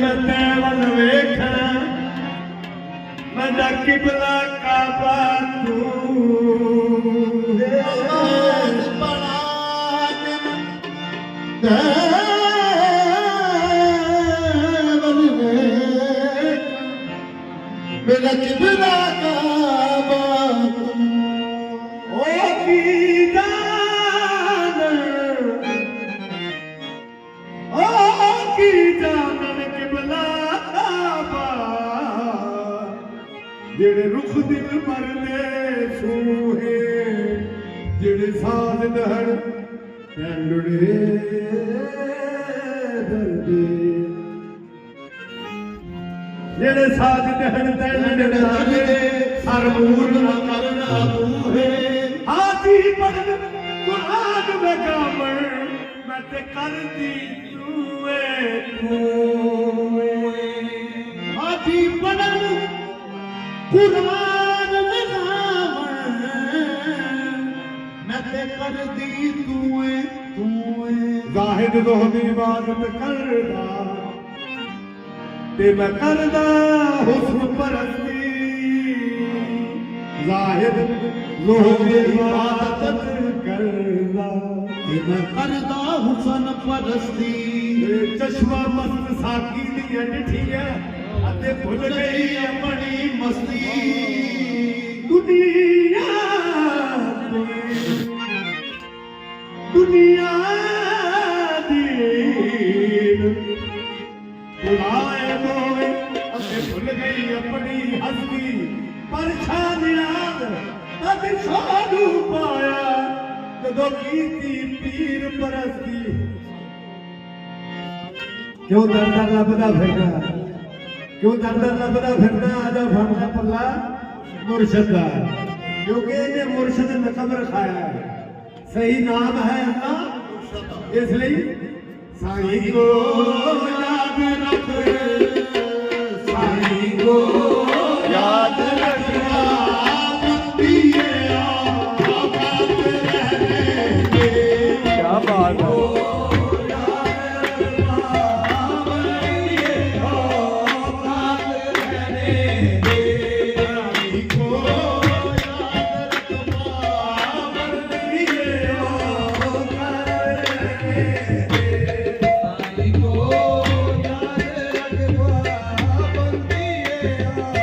मैं तेवल वेखना मैं किबला काबा तू आवाज बड़ा तेवल वेख मेरा किबला काबा तू ओ की जान ओ की जानन किबला काबा जेड़े रुख दिल मरदे सूहे जेड़े साज दहड़ पैंडुड़े दर्दे जेड़े साज दहड़ पैंडुड़े हर मूर न करना बूहे हाथी पढ़न कुरान में गावण मैं ते करदी तूए हाथी पढ़न कुरान में गावण मैं ते कर दी तूए जाहिद ज़ोहदी इबादत करदा ते मैं करदा हुस्न परस्ती जाहिद ज़ोहदी इबादत करदा ते मैं करदा हुसन परस्ती चश्मा मस्त साकी दी डिठिया अते भुल गई अपनी मस्ती दुनिया दुनिया दीन बुलाए मोए अते भुल गई अपनी हस्ती परछानियां अते साधु पाया जदों कीती पीर परस्ती क्यों दर दर लभदा फिरदा क्यों दर दर लभदा फिरदा आजा फड़दा पल्ला मुर्शद दा क्योंकि इन्हें मुर्शद लकब रखाया है सही नाम है अल्लाह इसलिए साईं को याद रख साईं को याद रखना बंदिए आबाद रहेंगे क्या बात है साईं को याद रखवा बंदिए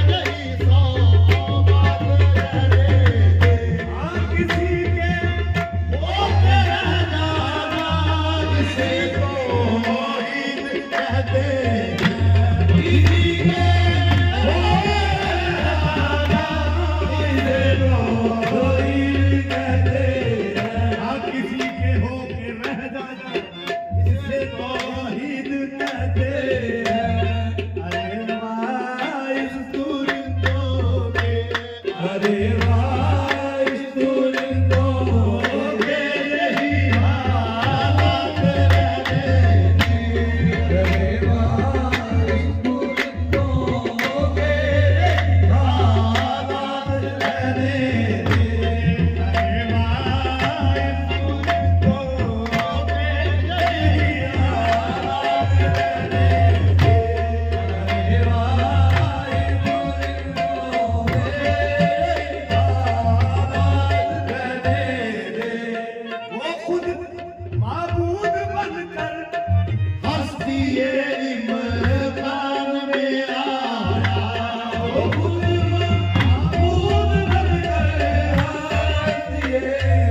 नहीं सौगात रहने दे। हाँ किसी के होके रह जाना जिसे तौहीद कहते हैं। किसी के होके रह जाना कोई कहते हैं। हाँ किसी के होके रह जाना जिसे तौहीद कहते हैं। अरे वाह इस तुरिंदों के अरे वाह इस तुरिंदों के यही हालात रहने दे। अरे वाह इस तुरिंदों के हालात रहने दे। अरे वाह इस तुरिंदों के यही हालात रहने दे। अरे वाह इस तुरिंदों के हालात रहने दे। वो खुद माबूद बनकर हस्ती इमकान में आया। वो खुद माबूद बनकर हस्तिए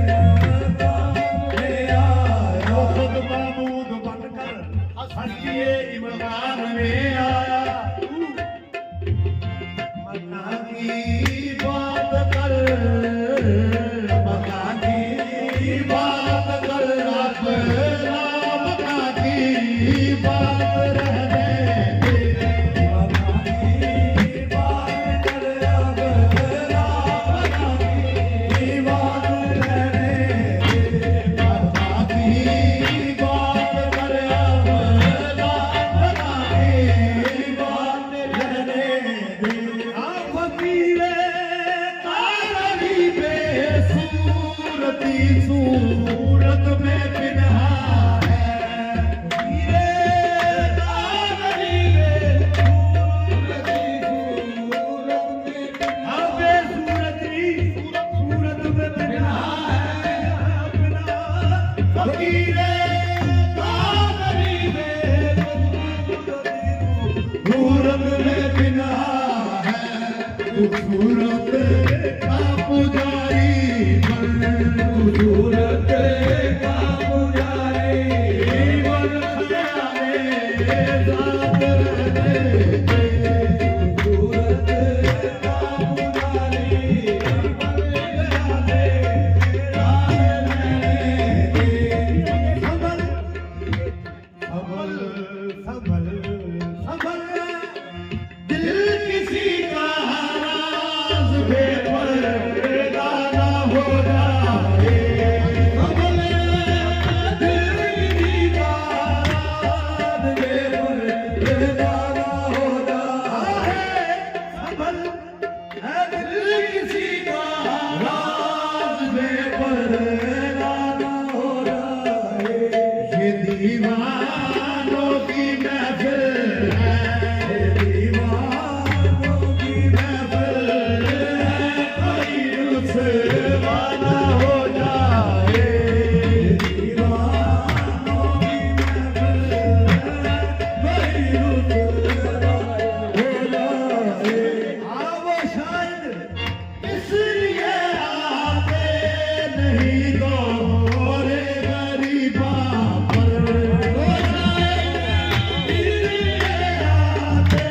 मकान में आया। वो खुद माबूद बनकर हस्तिए इमकान में आया। मकान की बात कर मकान की बात कर अब राम का की बात रहने दे। मकान की बात कर अब राम की बात रहने दे। मक्का की बात कर अब राम का की बात रहने दे। हाँ फकीरे तारी बेसूरती सूरत में पिन्हा है। हीरे तारी बेसूरती सूरत में पिन्हा हाँ बेसूरती सूरत में बिना है अपना फकीरे तारी बेसूरती सूरत में पिन्हा है। सूरत का पुजारी बन सूरत का पुजारी बन खयाले साथ रहने दे। सूरत का पुजारी बन खयाले साथ रहने दे। संभल संभल संभल दिल किसी का राज बेपर्दा ना हो जाए। कमले दिल किसी का राज बेपर्दा ना हो जाए। संभल दिल किसी का राज बेपर्दा ना हो जाए। ये दीवानों की महफिल है। दीवानों की महफिल है। कोई रुसवा ना हो जाए। दीवानों की महफिल है। कोई रुसवा हो जाए। हाँ वो शायद इसलिए आते नहीं गोरे गरीबा पर। वो शायद इसलिए आते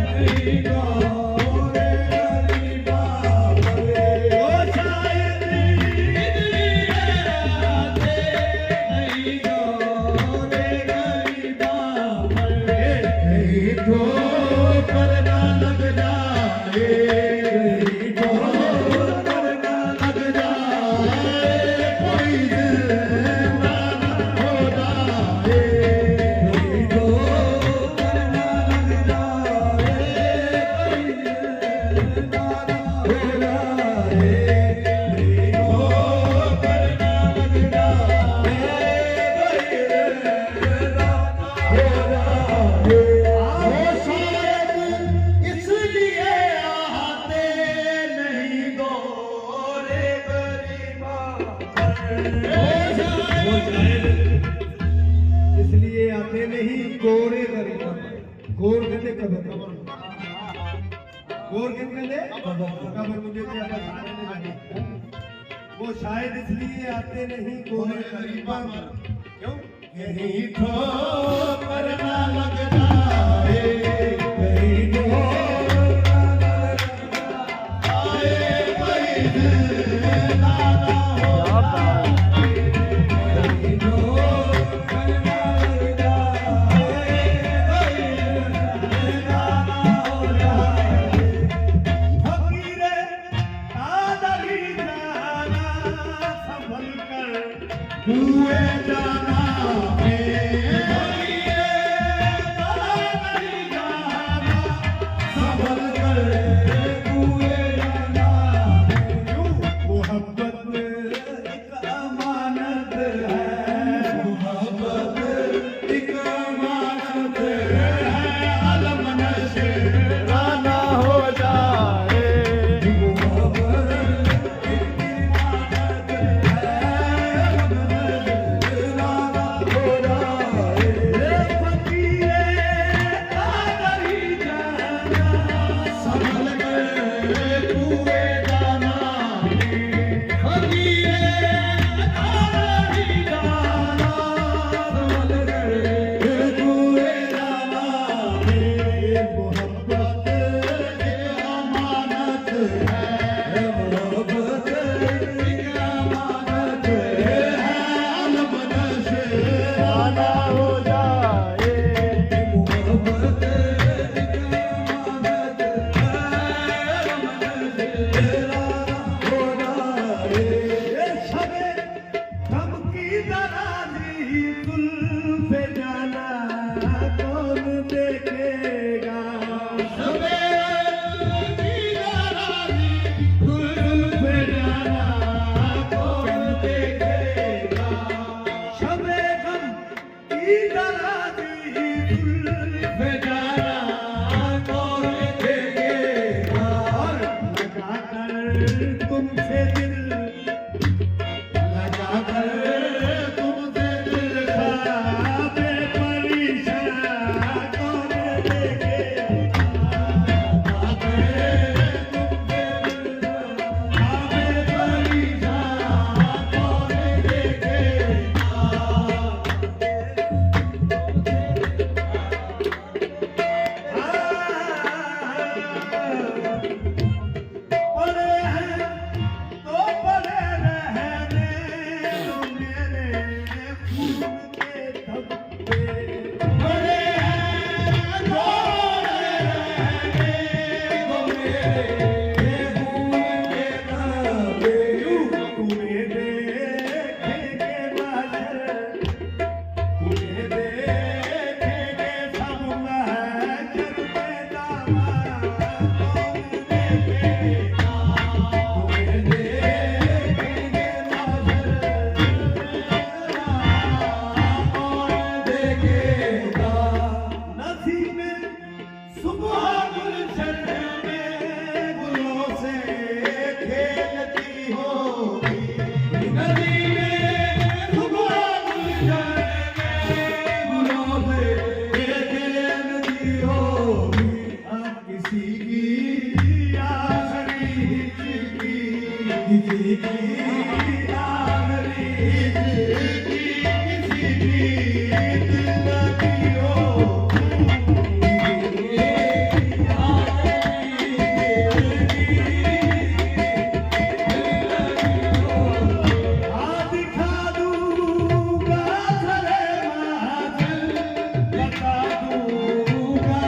नहीं गोरे गरीबा पर। वो शायद इसलिए आते नहीं गोरे गरीबा पर। कहीं ठोकर ना लग जाए। कहीं ठोकर ना लग जाए। कोई जिंदा ना हो जाए। कहीं ठोकर ना लग जाए। कोई गोर किन कहते कबर मुझे दिया बस आने में लगे वो शायद इसलिए आते नहीं गोरे गरीबा मर क्यों कहीं ठोकर ना लग जाए, कहीं ठोकर ना लग जाए, कोई जिंदा ना हो जाए, कहीं ठोकर ना लग जाए, कोई जिंदा ना हो जाए। फकीरे कादरी जाना संभल कर हुए जाना मोहब्बत एक अमानत है, मोहब्बत एक अमानत है, आलम नशेराना हो जाए। मोहब्बत एक अमानत है, आलम नशेराना हो जाए। फकीरे कादरी जाना संभल के कुए जाना, फकीरे कादरी जाना, संभल के कुए जाना। मोहब्बत एक अमानत है, मोहब्बत एक अमानत है, आलम नशेराना हो जाए। मोहब्बत एक अमानत है, आलम नशेराना हो जाए। शबे गम की दराजी जुल्फे जाना कौन देखेगा सवेरे की रानी गुल पे जाना कौन देखेगा। शबे गम की दराजी जुल्फे पे जाना कौन देखेगा। और लगा कर तुमसे दिल लगा कर तुमसे दिल का खाबे परेशान कौन देखेगा लगा कर तुमसे दिल का खाबे परेशान कौन पड़े हैं तो पड़े रहने दो मेरे खून के धब्बे बड़े हैं रोने रहने दो मेरे खून के धब्बे। तुम्हें देखेंगे बादल तुम्हें देखेंगे सब महजर के दामन कौन देखेगा तुम्हें देखेंगे नजर कौन देखेगा। नसीब में सुबह गुलशन में गुलों से खेलती होगी नदी में सुबह गुलशन में गुलों से खेलती होगी। अब किसी की आखिरी हिचकी किसी की आखिरी हिचकी किसी की दिल की होगी। दिखा दूंगा थरे महफिल बता दूंगा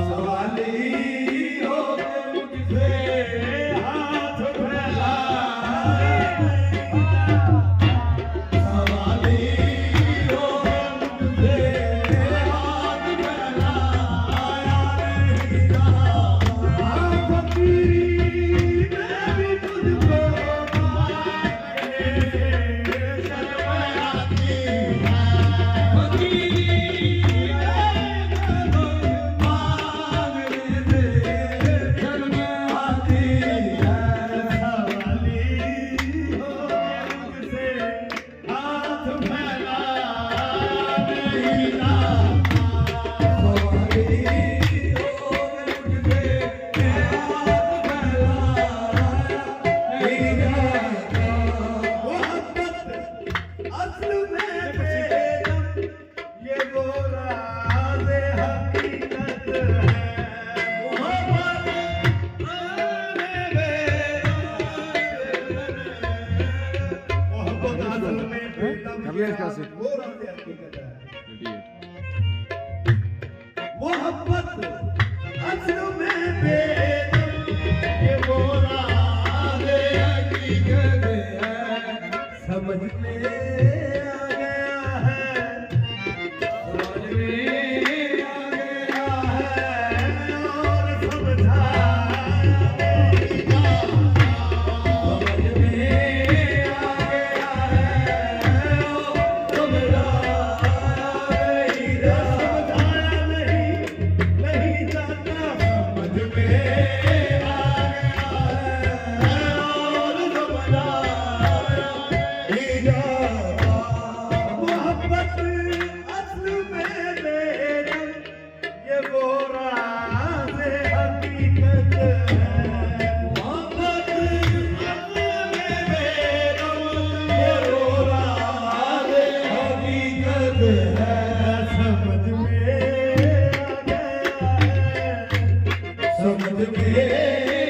सवाली हो गए मुझसे हाथ फैलाए सवाली हो गए मुझसे हाथ फैलाया नहीं रहा फकीरी मैं भी तुझको मांगने से शर्म आती है मोहब्बत असल में बेदम ये वो राज़ हकीकत है समझ में आ गया है समझ में आ गया है और समझा समझ में आ गया है और समझा समझ में